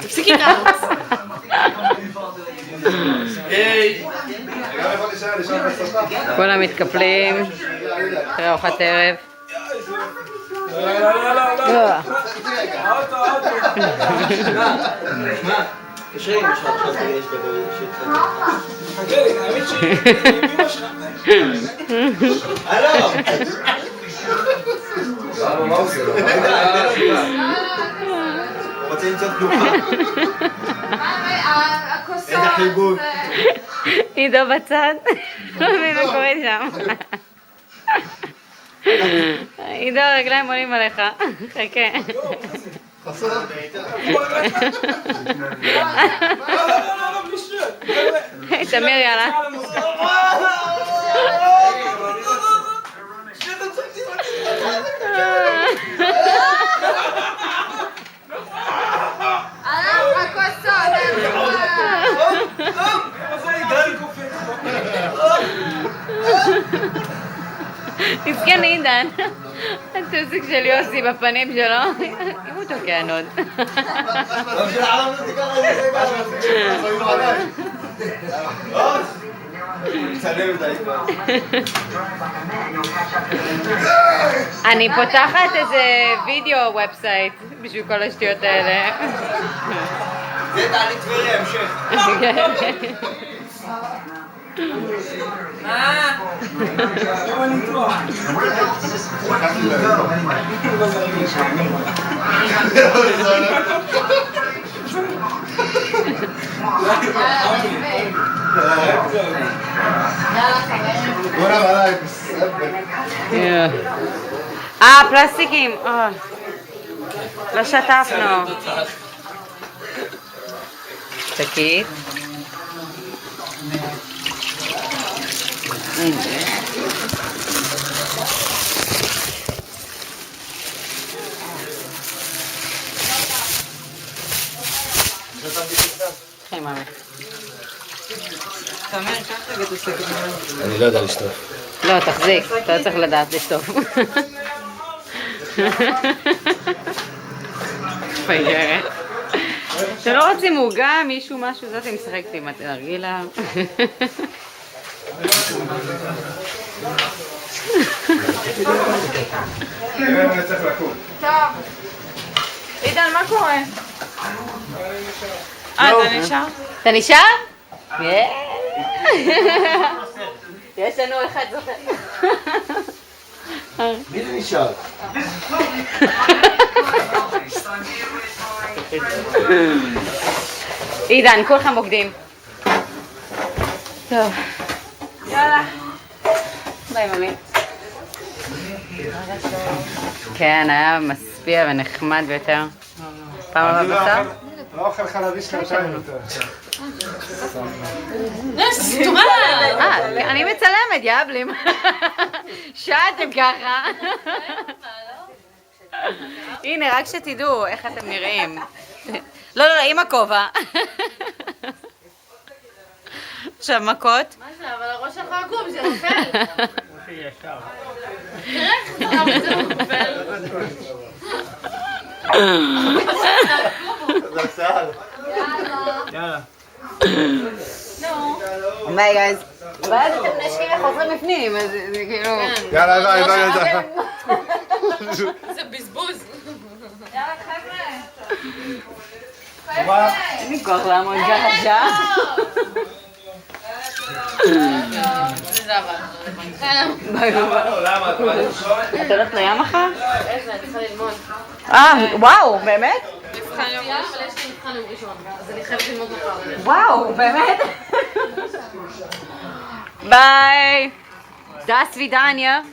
תפסיקי רעוץ. כולם מתקפלים אחרי ארוחת ערב. קשרים, יש לך עכשיו יש גדול שהתחלתי. חכה לי, האמת שאמא שלך. הלו! מה הוא עושה? הוא רוצה למצוא תנוחה. איזה חיבוק. עידו בצד, לא מבין מה קורה שם. עידו, הרגליים עולים עליך, חכה. חסר? לא, בלי שטויות. תמיר, יאללה. מסכן עידן, הטוסיק של יוסי בפנים שלו, אם הוא תוקע נוד. אני פותחת איזה וידאו ובסייט בשביל כל השטויות האלה. זה תעלי טבריה, המשך. למה ניתוח? פלסטיקים. לא שטפנו. שקית. אני לא יודע לשטוף. לא, תחזיק, אתה לא צריך לדעת לשטוף. פיירת. אתם לא רוצים עוגה, מישהו, משהו, זאת אני משחקת עם התרגילה. טוב. עידן, מה קורה? אתה נשאר? אתה נשאר? יש לנו אחד זוכר. מי זה נשאר? עידן, כולכם בוגדים. טוב. יאללה. ביי, ממי. כן, היה משפיע ונחמד ביותר. פעם הבאה בשר? לא אוכל חלבי שנתיים יותר. סתומה! אני מצלמת, יאבלים. שאתם ככה. הנה, רק שתדעו איך אתם נראים. לא, עם הכובע. עכשיו מכות. מה זה? אבל הראש שלך עקום, זה נופל. תראה איך זה נופל. זה השיער. יאללה. ביי גייז. ואז אתם נשקים וחוזרים בפנים, אז זה כאילו... יאללה, ביי. זה בזבוז. יאללה חבר'ה. אין לי כוח לעמוד ככה שעה. זה עבר. ביי. למה? אתה הולכת לים מחר? איזה, אני צריכה ללמוד. וואו, באמת? מבחן יום ראשון. אבל יש לי מבחן יום ראשון, אז אני חייבת ללמוד מחר. וואו, באמת? ביי. До свидания.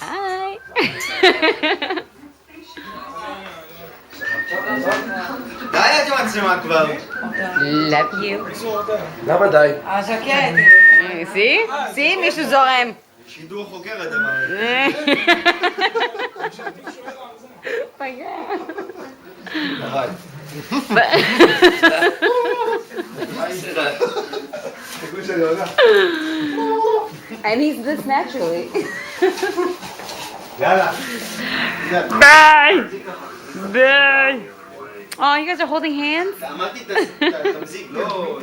היי. די את עם המצלמה כבר. Love you. למה די? See? מישהו זורם. שידור חוקר את דבר. I need this naturally. יאללה. Bye! Bye! Oh, you guys are holding hands? אמרתי, תמזיג, לא...